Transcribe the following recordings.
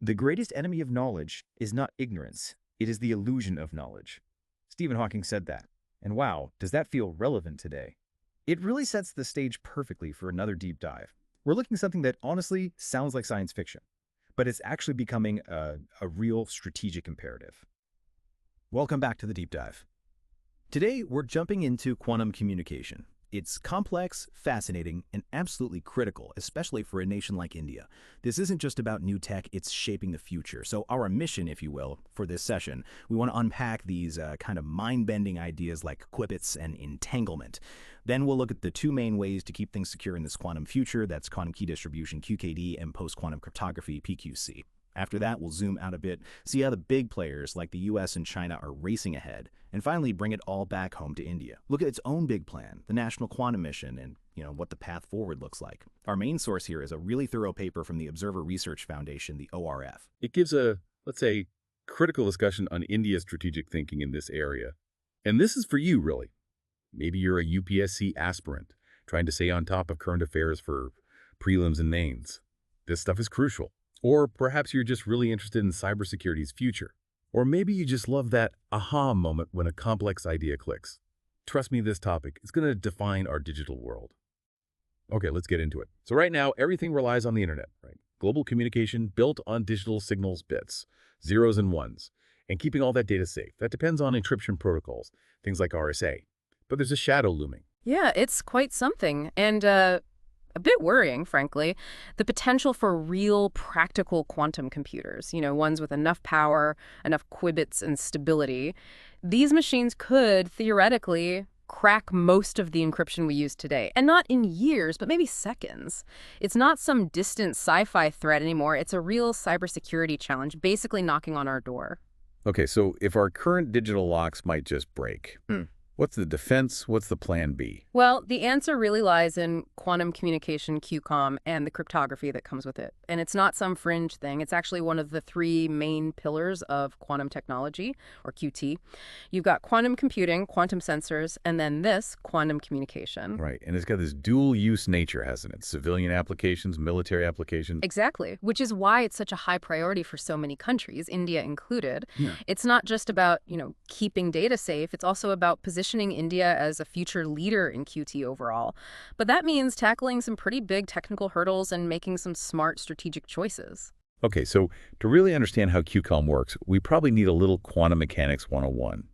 The greatest enemy of knowledge is not ignorance, it is the illusion of knowledge. Stephen Hawking said that. And wow, does that feel relevant today? It really sets the stage perfectly for another deep dive. We're looking at something that honestly sounds like science fiction, but it's actually becoming a real strategic imperative. Welcome back to the deep dive. Today, we're jumping into quantum communication. It's complex, fascinating, and absolutely critical, especially for a nation like India. This isn't just about new tech, it's shaping the future. So our mission, if you will, for this session, we want to unpack these kind of mind-bending ideas like qubits and entanglement. Then we'll look at the two main ways to keep things secure in this quantum future. That's quantum key distribution, QKD, and post-quantum cryptography, PQC. After that, we'll zoom out a bit, see how the big players like the US and China are racing ahead, and finally bring it all back home to India. Look at its own big plan, the National Quantum Mission, and what the path forward looks like. Our main source here is a really thorough paper from the Observer Research Foundation, the ORF. It gives a, let's say, critical discussion on India's strategic thinking in this area. And this is for you, really. Maybe you're a UPSC aspirant, trying to stay on top of current affairs for prelims and mains. This stuff is crucial. Or perhaps you're just really interested in cybersecurity's future. Or maybe you just love that aha moment when a complex idea clicks. Trust me, this topic is going to define our digital world. Okay, let's get into it. So right now, everything relies on the internet, right? Global communication built on digital signals bits, zeros and ones, and keeping all that data safe. That depends on encryption protocols, things like RSA. But there's a shadow looming. Yeah, it's quite something. And a bit worrying, frankly, the potential for real practical quantum computers, ones with enough power, enough qubits and stability. These machines could, theoretically, crack most of the encryption we use today. And not in years, but maybe seconds. It's not some distant sci-fi threat anymore. It's a real cybersecurity challenge, basically knocking on our door. Okay, so if our current digital locks might just break, what's the defense? What's the plan B? Well, the answer really lies in quantum communication, QComm, and the cryptography that comes with it. And it's not some fringe thing. It's actually one of the three main pillars of quantum technology, or QT. You've got quantum computing, quantum sensors, and then this, quantum communication. Right, and it's got this dual-use nature, hasn't it? Civilian applications, military applications. Exactly, which is why it's such a high priority for so many countries, India included. Yeah. It's not just about, keeping data safe. It's also about positioning India as a future leader in QT overall. But that means tackling some pretty big technical hurdles and making some smart strategic choices. Okay, so to really understand how QComm works, we probably need a little quantum mechanics 101.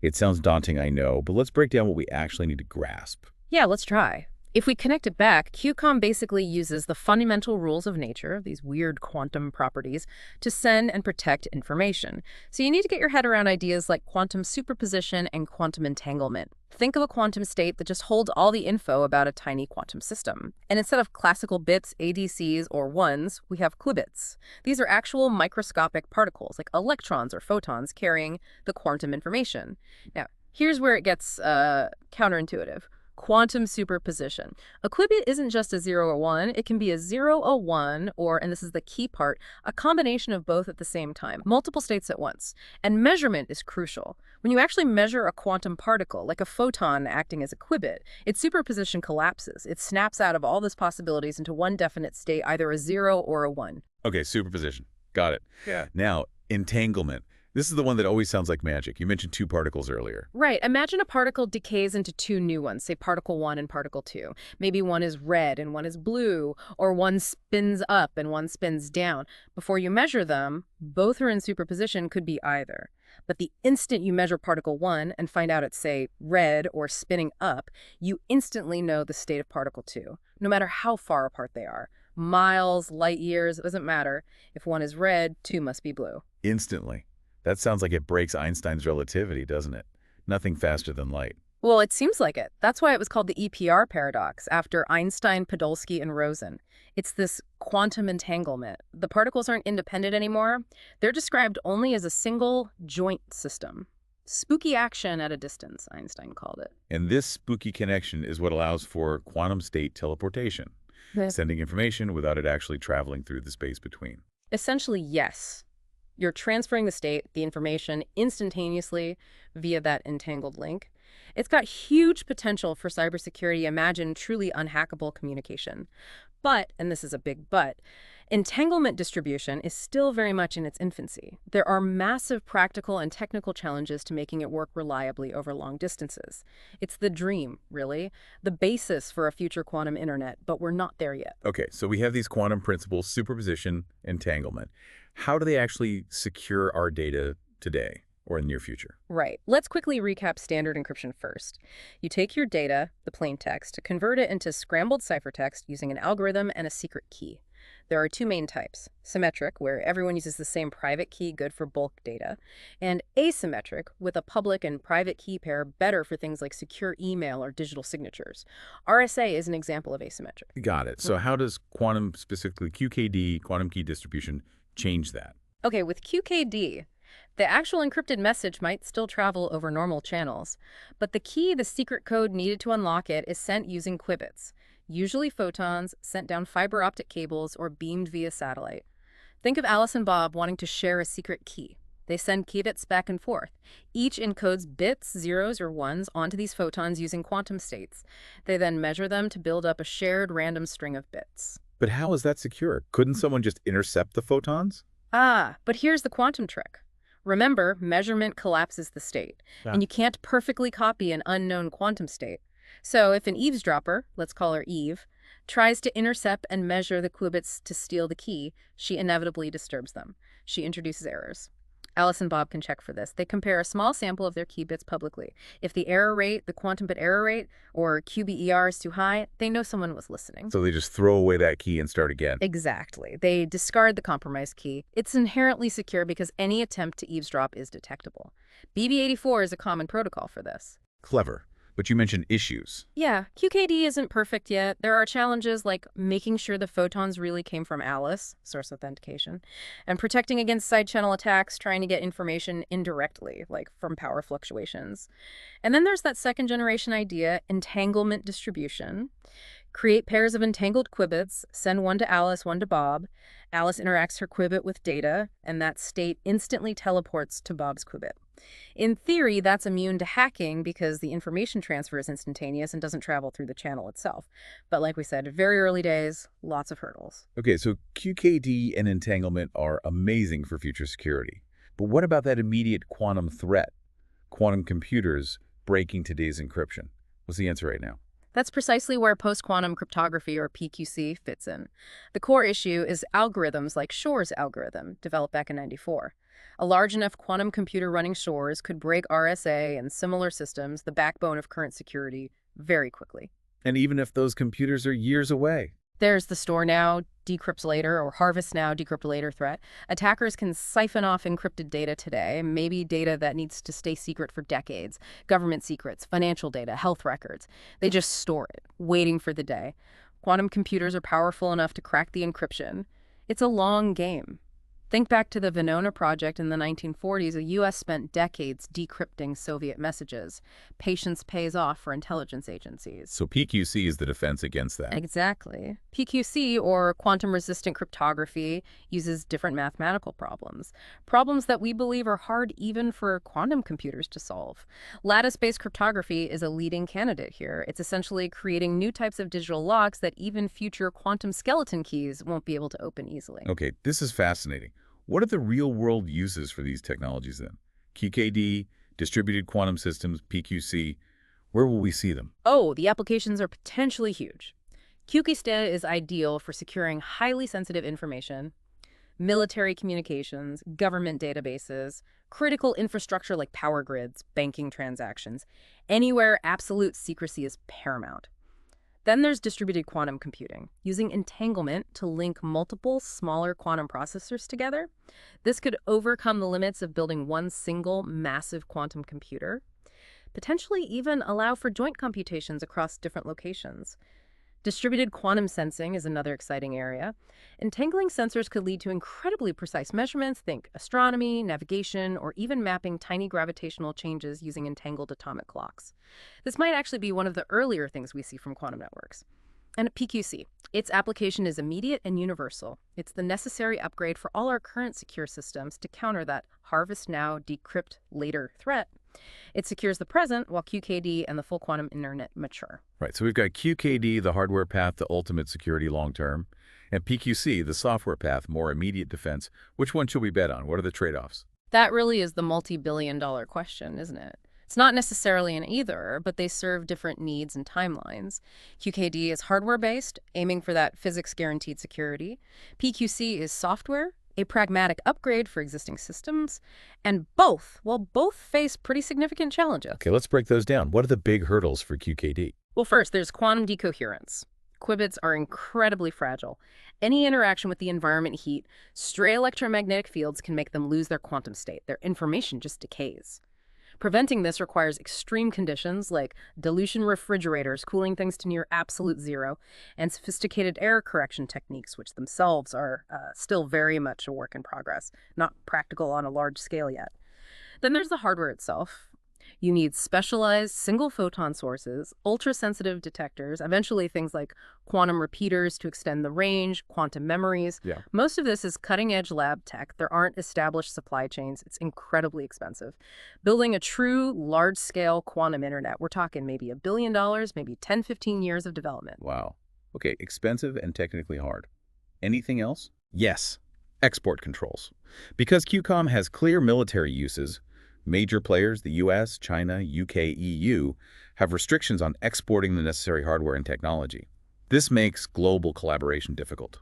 It sounds daunting, I know, but let's break down what we actually need to grasp. Yeah, let's try. If we connect it back, QComm basically uses the fundamental rules of nature, these weird quantum properties, to send and protect information. So you need to get your head around ideas like quantum superposition and quantum entanglement. Think of a quantum state that just holds all the info about a tiny quantum system. And instead of classical bits, ADCs, or ones, we have qubits. These are actual microscopic particles, like electrons or photons, carrying the quantum information. Now, here's where it gets counterintuitive. Quantum superposition. A qubit isn't just a 0 or 1. It can be a 0, a 1, or, and this is the key part, a combination of both at the same time, multiple states at once. And measurement is crucial. When you actually measure a quantum particle, like a photon acting as a qubit, its superposition collapses. It snaps out of all those possibilities into one definite state, either a 0 or a 1. Okay, superposition. Got it. Yeah. Now, entanglement. This is the one that always sounds like magic. You mentioned two particles earlier. Right. Imagine a particle decays into two new ones, say particle 1 and particle 2. Maybe one is red and one is blue, or one spins up and one spins down. Before you measure them, both are in superposition, could be either. But the instant you measure particle 1 and find out it's, say, red or spinning up, you instantly know the state of particle 2, no matter how far apart they are. Miles, light years, it doesn't matter. If one is red, 2 must be blue. Instantly. That sounds like it breaks Einstein's relativity, doesn't it? Nothing faster than light. Well, it seems like it. That's why it was called the EPR paradox, after Einstein, Podolsky, and Rosen. It's this quantum entanglement. The particles aren't independent anymore. They're described only as a single joint system. Spooky action at a distance, Einstein called it. And this spooky connection is what allows for quantum state teleportation, sending information without it actually traveling through the space between. Essentially, yes. You're transferring the state, the information, instantaneously via that entangled link. It's got huge potential for cybersecurity. Imagine truly unhackable communication. But, and this is a big but, Entanglement distribution is still very much in its infancy. There are massive practical and technical challenges to making it work reliably over long distances. It's the dream, really, the basis for a future quantum internet, but we're not there yet. Okay, so we have these quantum principles, superposition, entanglement. How do they actually secure our data today or in the near future? Right. Let's quickly recap standard encryption first. You take your data, the plain text, convert it into scrambled ciphertext using an algorithm and a secret key. There are two main types: symmetric, where everyone uses the same private key, good for bulk data, and asymmetric, with a public and private key pair, better for things like secure email or digital signatures. RSA is an example of asymmetric. Got it. So how does quantum, specifically QKD, quantum key distribution, change that? Okay, with QKD, the actual encrypted message might still travel over normal channels, but the key, the secret code needed to unlock it, is sent using qubits, usually photons sent down fiber optic cables or beamed via satellite. Think of Alice and Bob wanting to share a secret key. They send qubits back and forth. Each encodes bits, zeros, or ones onto these photons using quantum states. They then measure them to build up a shared random string of bits. But how is that secure? Couldn't someone just intercept the photons? But here's the quantum trick. Remember, measurement collapses the state, and you can't perfectly copy an unknown quantum state. So if an eavesdropper, let's call her Eve, tries to intercept and measure the qubits to steal the key, she inevitably disturbs them. She introduces errors. Alice and Bob can check for this. They compare a small sample of their key bits publicly. If the error rate, the quantum bit error rate, or QBER is too high, they know someone was listening. So they just throw away that key and start again. Exactly. They discard the compromised key. It's inherently secure because any attempt to eavesdrop is detectable. BB84 is a common protocol for this. Clever. But you mentioned issues. Yeah, QKD isn't perfect yet. There are challenges like making sure the photons really came from Alice, source authentication, and protecting against side channel attacks, trying to get information indirectly, like from power fluctuations. And then there's that second generation idea, entanglement distribution. Create pairs of entangled qubits, send one to Alice, one to Bob. Alice interacts her qubit with data, and that state instantly teleports to Bob's qubit. In theory, that's immune to hacking because the information transfer is instantaneous and doesn't travel through the channel itself. But like we said, very early days, lots of hurdles. Okay, so QKD and entanglement are amazing for future security. But what about that immediate quantum threat? Quantum computers breaking today's encryption. What's the answer right now? That's precisely where post-quantum cryptography, or PQC, fits in. The core issue is algorithms like Shore's algorithm, developed back in '94. A large enough quantum computer running Shore's could break RSA and similar systems, the backbone of current security, very quickly. And even if those computers are years away. There's the store now, decrypt later, or harvest now, decrypt later threat. Attackers can siphon off encrypted data today, maybe data that needs to stay secret for decades, government secrets, financial data, health records. They just store it, waiting for the day. Quantum computers are powerful enough to crack the encryption. It's a long game. Think back to the Venona project in the 1940s. The U.S. spent decades decrypting Soviet messages. Patience pays off for intelligence agencies. So PQC is the defense against that. Exactly. PQC, or quantum-resistant cryptography, uses different mathematical problems. Problems that we believe are hard even for quantum computers to solve. Lattice-based cryptography is a leading candidate here. It's essentially creating new types of digital locks that even future quantum skeleton keys won't be able to open easily. Okay, this is fascinating. What are the real-world uses for these technologies then? QKD, distributed quantum systems, PQC, where will we see them? Oh, the applications are potentially huge. QKD is ideal for securing highly sensitive information, military communications, government databases, critical infrastructure like power grids, banking transactions, anywhere absolute secrecy is paramount. Then there's distributed quantum computing, using entanglement to link multiple smaller quantum processors together. This could overcome the limits of building one single massive quantum computer, potentially even allow for joint computations across different locations. Distributed quantum sensing is another exciting area. Entangling sensors could lead to incredibly precise measurements, think astronomy, navigation, or even mapping tiny gravitational changes using entangled atomic clocks. This might actually be one of the earlier things we see from quantum networks. And PQC, its application is immediate and universal. It's the necessary upgrade for all our current secure systems to counter that harvest now, decrypt later threat. It secures the present while QKD and the full quantum internet mature. Right, so we've got QKD, the hardware path to ultimate security long-term, And PQC, the software path, more immediate defense. Which one should we bet on? What are the trade-offs? That really is the multi-billion-dollar question, isn't it? It's not necessarily an either, but they serve different needs and timelines. QKD is hardware-based, aiming for that physics-guaranteed security. PQC is software, a pragmatic upgrade for existing systems. And both face pretty significant challenges. Okay, let's break those down. What are the big hurdles for QKD? Well, first, there's quantum decoherence. Qubits are incredibly fragile. Any interaction with the environment heat, stray electromagnetic fields can make them lose their quantum state. Their information just decays. Preventing this requires extreme conditions like dilution refrigerators cooling things to near absolute zero, and sophisticated error correction techniques, which themselves are still very much a work in progress, not practical on a large scale yet. Then there's the hardware itself. You need specialized single-photon sources, ultra-sensitive detectors, eventually things like quantum repeaters to extend the range, quantum memories. Yeah. Most of this is cutting-edge lab tech. There aren't established supply chains. It's incredibly expensive. Building a true large-scale quantum internet, we're talking maybe $1 billion, maybe 10, 15 years of development. Wow. Okay, expensive and technically hard. Anything else? Yes, export controls. Because QComm has clear military uses, major players, the US, China, UK, EU, have restrictions on exporting the necessary hardware and technology. This makes global collaboration difficult.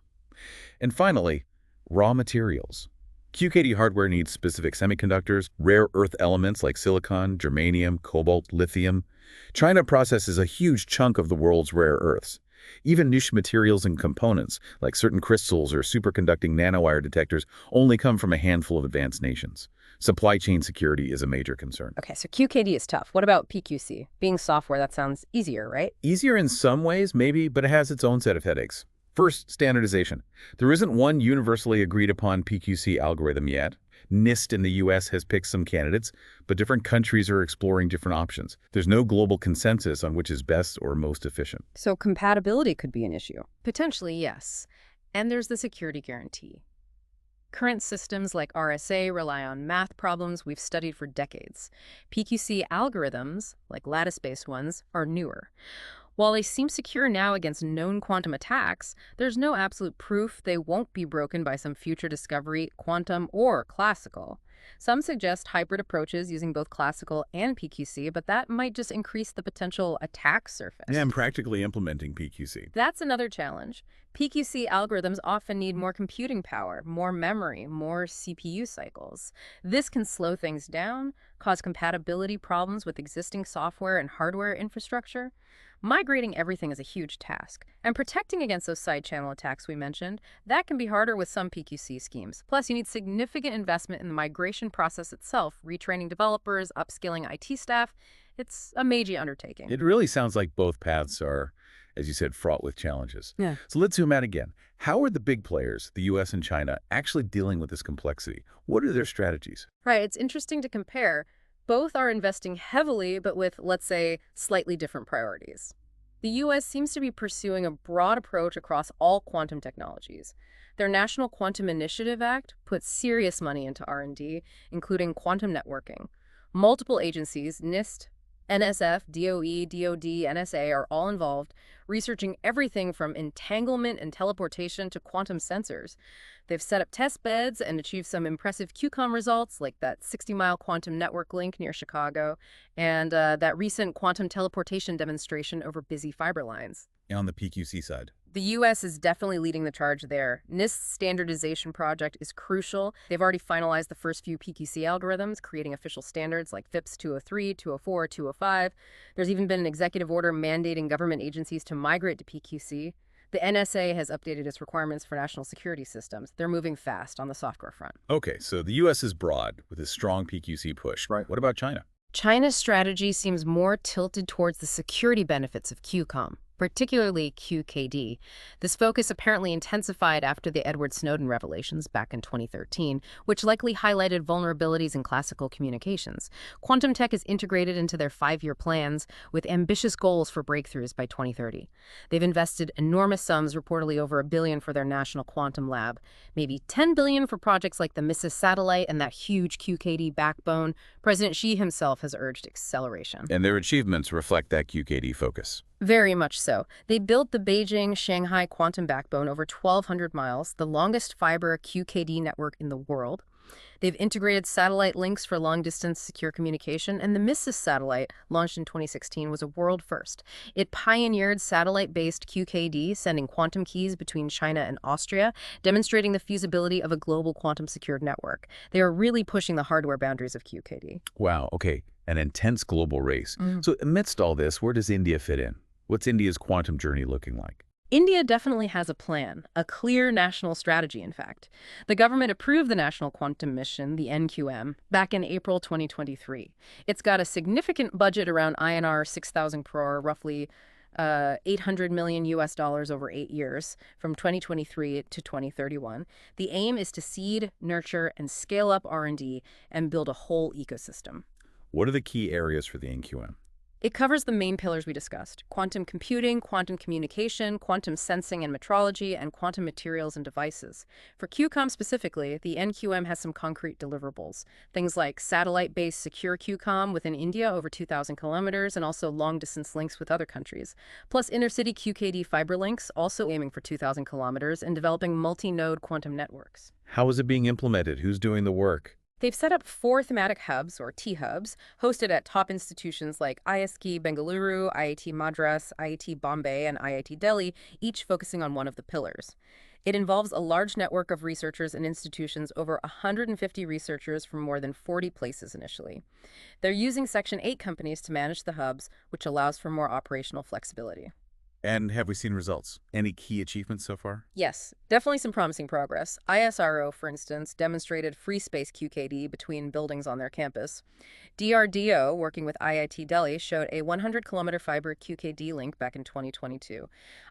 And finally, raw materials. QKD hardware needs specific semiconductors, rare earth elements like silicon, germanium, cobalt, lithium. China processes a huge chunk of the world's rare earths. Even niche materials and components, like certain crystals or superconducting nanowire detectors, only come from a handful of advanced nations. Supply chain security is a major concern. Okay, so QKD is tough. What about PQC? Being software, that sounds easier, right? Easier in some ways, maybe, but it has its own set of headaches. First, standardization. There isn't one universally agreed upon PQC algorithm yet. NIST in the US has picked some candidates, but different countries are exploring different options. There's no global consensus on which is best or most efficient. So compatibility could be an issue. Potentially, yes. And there's the security guarantee. Current systems like RSA rely on math problems we've studied for decades. PQC algorithms, like lattice-based ones, are newer. While they seem secure now against known quantum attacks, there's no absolute proof they won't be broken by some future discovery, quantum or classical. Some suggest hybrid approaches using both classical and PQC, but that might just increase the potential attack surface. Yeah, I'm practically implementing PQC. That's another challenge. PQC algorithms often need more computing power, more memory, more CPU cycles. This can slow things down, cause compatibility problems with existing software and hardware infrastructure. Migrating everything is a huge task, and protecting against those side channel attacks we mentioned, that can be harder with some PQC schemes. Plus, you need significant investment in the migration process itself, retraining developers, upskilling IT staff. It's a major undertaking. It really sounds like both paths are, as you said, fraught with challenges. Yeah. So let's zoom out again. How are the big players, the US and China, actually dealing with this complexity? What are their strategies? Right, it's interesting to compare. Both are investing heavily, but with, let's say, slightly different priorities. The U.S. seems to be pursuing a broad approach across all quantum technologies. Their National Quantum Initiative Act puts serious money into R&D, including quantum networking. Multiple agencies, NIST, NSF, DOE, DOD, NSA, are all involved, researching everything from entanglement and teleportation to quantum sensors. They've set up test beds and achieved some impressive QComm results, like that 60-mile quantum network link near Chicago, and that recent quantum teleportation demonstration over busy fiber lines. On the PQC side. The U.S. is definitely leading the charge there. NIST's standardization project is crucial. They've already finalized the first few PQC algorithms, creating official standards like FIPS 203, 204, 205. There's even been an executive order mandating government agencies to migrate to PQC. The NSA has updated its requirements for national security systems. They're moving fast on the software front. Okay, so the U.S. is broad with a strong PQC push. Right. What about China? China's strategy seems more tilted towards the security benefits of QComm, particularly QKD. This focus apparently intensified after the Edward Snowden revelations back in 2013, which likely highlighted vulnerabilities in classical communications. Quantum tech is integrated into their 5-year plans with ambitious goals for breakthroughs by 2030. They've invested enormous sums, reportedly over $1 billion for their national quantum lab, maybe $10 billion for projects like the MISSIS satellite and that huge QKD backbone. President Xi himself has urged acceleration. And their achievements reflect that QKD focus. Very much so. They built the Beijing-Shanghai quantum backbone over 1,200 miles, the longest fiber QKD network in the world. They've integrated satellite links for long-distance secure communication, and the MISSIS satellite, launched in 2016, was a world first. It pioneered satellite-based QKD, sending quantum keys between China and Austria, demonstrating the feasibility of a global quantum-secured network. They are really pushing the hardware boundaries of QKD. Wow, okay. An intense global race. So amidst all this, where does India fit in? What's India's quantum journey looking like? India definitely has a plan, a clear national strategy, in fact. The government approved the National Quantum Mission, the NQM, back in April 2023. It's got a significant budget around INR 6,000 crore, roughly 800 million US dollars over 8 years, from 2023 to 2031. The aim is to seed, nurture, and scale up R&D and build a whole ecosystem. What are the key areas for the NQM? It covers the main pillars we discussed: quantum computing, quantum communication, quantum sensing and metrology, and quantum materials and devices. For QComm specifically, the NQM has some concrete deliverables. Things like satellite-based secure QComm within India over 2,000 kilometers, and also long-distance links with other countries. Plus intercity QKD fiber links, also aiming for 2,000 kilometers, and developing multi-node quantum networks. How is it being implemented? Who's doing the work? They've set up 4 thematic hubs, or T-hubs, hosted at top institutions like ISK Bengaluru, IIT Madras, IIT Bombay, and IIT Delhi, each focusing on one of the pillars. It involves a large network of researchers and institutions, over 150 researchers from more than 40 places initially. They're using Section 8 companies to manage the hubs, which allows for more operational flexibility. And have we seen results? Any key achievements so far? Yes, definitely some promising progress. ISRO, for instance, demonstrated free space QKD between buildings on their campus. DRDO, working with IIT Delhi, showed a 100-kilometer fiber QKD link back in 2022.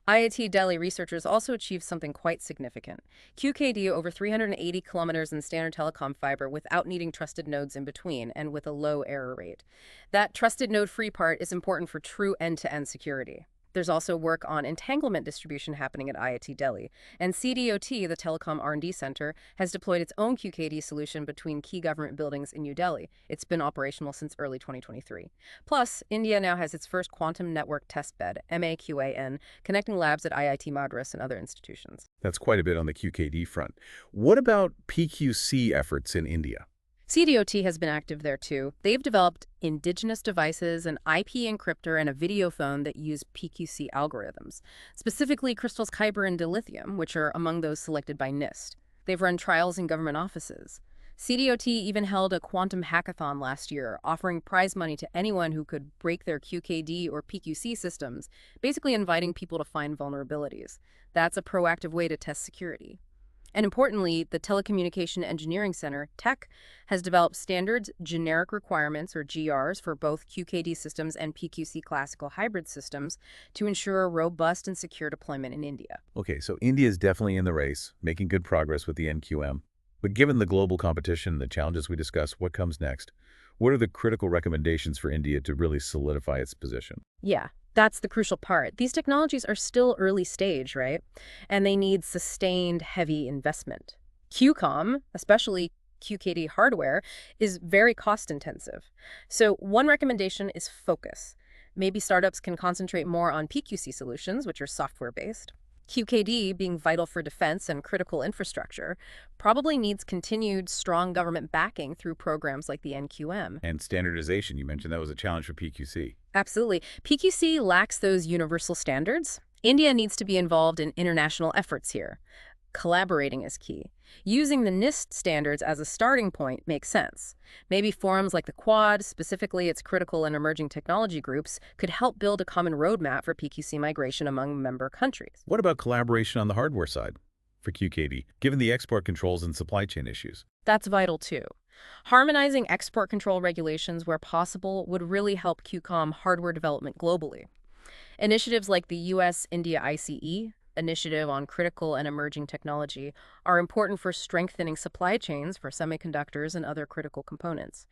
IIT Delhi researchers also achieved something quite significant: QKD over 380 kilometers in standard telecom fiber without needing trusted nodes in between, and with a low error rate. That trusted node-free part is important for true end-to-end security. There's also work on entanglement distribution happening at IIT Delhi, and CDOT, the Telecom R&D Center, has deployed its own QKD solution between key government buildings in New Delhi. It's been operational since early 2023. Plus, India now has its first quantum network testbed, MAQAN, connecting labs at IIT Madras and other institutions. That's quite a bit on the QKD front. What about PQC efforts in India? CDOT has been active there too. They've developed indigenous devices, an IP encryptor, and a video phone that use PQC algorithms, specifically crystals Kyber and dilithium, which are among those selected by NIST. They've run trials in government offices. CDOT even held a quantum hackathon last year, offering prize money to anyone who could break their QKD or PQC systems, basically inviting people to find vulnerabilities. That's a proactive way to test security. And importantly, the Telecommunication Engineering Center, TEC, has developed standards, generic requirements, or GRs, for both QKD systems and PQC classical hybrid systems to ensure a robust and secure deployment in India. Okay, so India is definitely in the race, making good progress with the NQM. But given the global competition and the challenges we discussed, what comes next? What are the critical recommendations for India to really solidify its position? Yeah. That's the crucial part. These technologies are still early stage, right? And they need sustained, heavy investment. QComm, especially QKD hardware, is very cost-intensive. So one recommendation is focus. Maybe startups can concentrate more on PQC solutions, which are software-based. QKD, being vital for defense and critical infrastructure, probably needs continued strong government backing through programs like the NQM. And standardization, you mentioned that was a challenge for PQC. Absolutely. PQC lacks those universal standards. India needs to be involved in international efforts here. Collaborating is key. Using the NIST standards as a starting point makes sense. Maybe forums like the Quad, specifically its critical and emerging technology groups, could help build a common roadmap for PQC migration among member countries. What about collaboration on the hardware side for QKD, given the export controls and supply chain issues? That's vital too. Harmonizing export control regulations where possible would really help QComm hardware development globally. Initiatives like the U.S.-India ICE initiative on critical and emerging technology are important for strengthening supply chains for semiconductors and other critical components.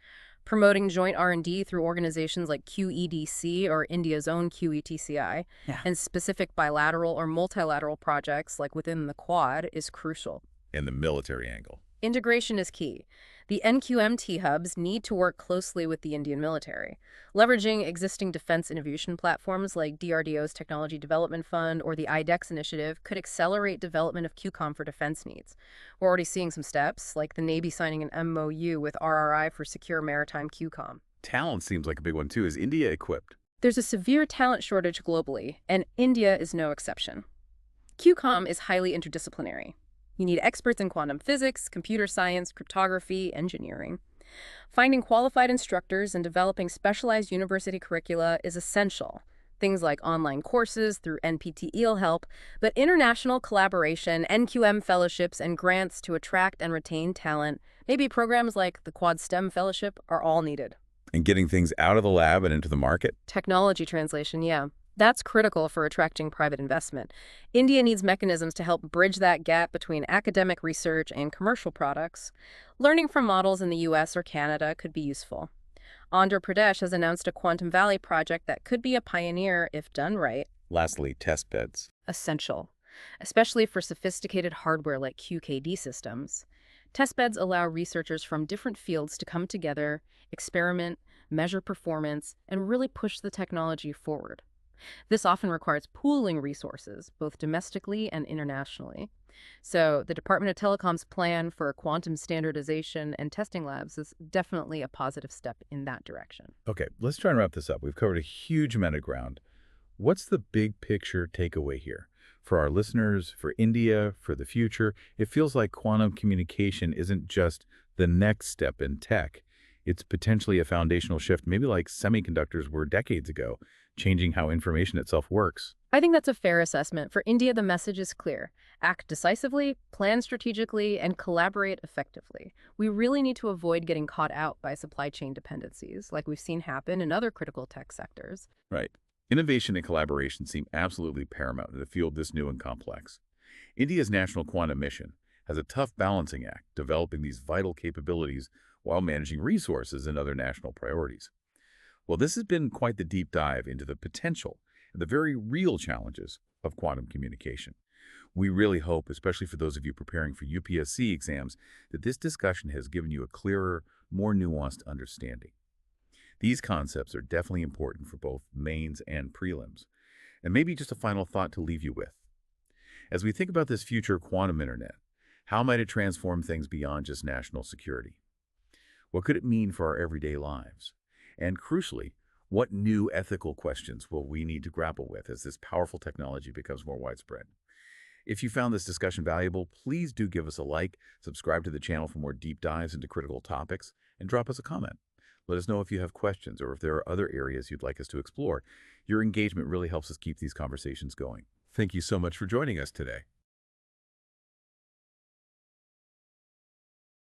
Promoting joint R&D through organizations like QEDC, or India's own QETCI, and specific bilateral or multilateral projects like within the Quad is crucial. And the military angle. Integration is key. The NQMT hubs need to work closely with the Indian military. Leveraging existing defense innovation platforms like DRDO's Technology Development Fund or the IDEX initiative could accelerate development of QComm for defense needs. We're already seeing some steps, like the Navy signing an MOU with RRI for secure maritime QComm. Talent seems like a big one, too. Is India equipped? There's a severe talent shortage globally, and India is no exception. QComm is highly interdisciplinary. You need experts in quantum physics, computer science, cryptography, engineering. Finding qualified instructors and developing specialized university curricula is essential. Things like online courses through NPTEL help, but international collaboration, NQM fellowships, and grants to attract and retain talent, maybe programs like the Quad STEM Fellowship, are all needed. And getting things out of the lab and into the market? Technology translation, yeah. That's critical for attracting private investment. India needs mechanisms to help bridge that gap between academic research and commercial products. Learning from models in the US or Canada could be useful. Andhra Pradesh has announced a Quantum Valley project that could be a pioneer if done right. Lastly, test beds. Essential, especially for sophisticated hardware like QKD systems. Testbeds allow researchers from different fields to come together, experiment, measure performance, and really push the technology forward. This often requires pooling resources, both domestically and internationally. So the Department of Telecom's plan for quantum standardization and testing labs is definitely a positive step in that direction. Okay, let's try and wrap this up. We've covered a huge amount of ground. What's the big picture takeaway here? For our listeners, for India, for the future, it feels like quantum communication isn't just the next step in tech. It's potentially a foundational shift, maybe like semiconductors were decades ago, changing how information itself works. I think that's a fair assessment. For India, the message is clear. Act decisively, plan strategically, and collaborate effectively. We really need to avoid getting caught out by supply chain dependencies, like we've seen happen in other critical tech sectors. Right. Innovation and collaboration seem absolutely paramount in a field this new and complex. India's national quantum mission has a tough balancing act, developing these vital capabilities while managing resources and other national priorities. Well, this has been quite the deep dive into the potential and the very real challenges of quantum communication. We really hope, especially for those of you preparing for UPSC exams, that this discussion has given you a clearer, more nuanced understanding. These concepts are definitely important for both mains and prelims. And maybe just a final thought to leave you with. As we think about this future quantum internet, how might it transform things beyond just national security? What could it mean for our everyday lives? And crucially, what new ethical questions will we need to grapple with as this powerful technology becomes more widespread? If you found this discussion valuable, please do give us a like, subscribe to the channel for more deep dives into critical topics, and drop us a comment. Let us know if you have questions or if there are other areas you'd like us to explore. Your engagement really helps us keep these conversations going. Thank you so much for joining us today.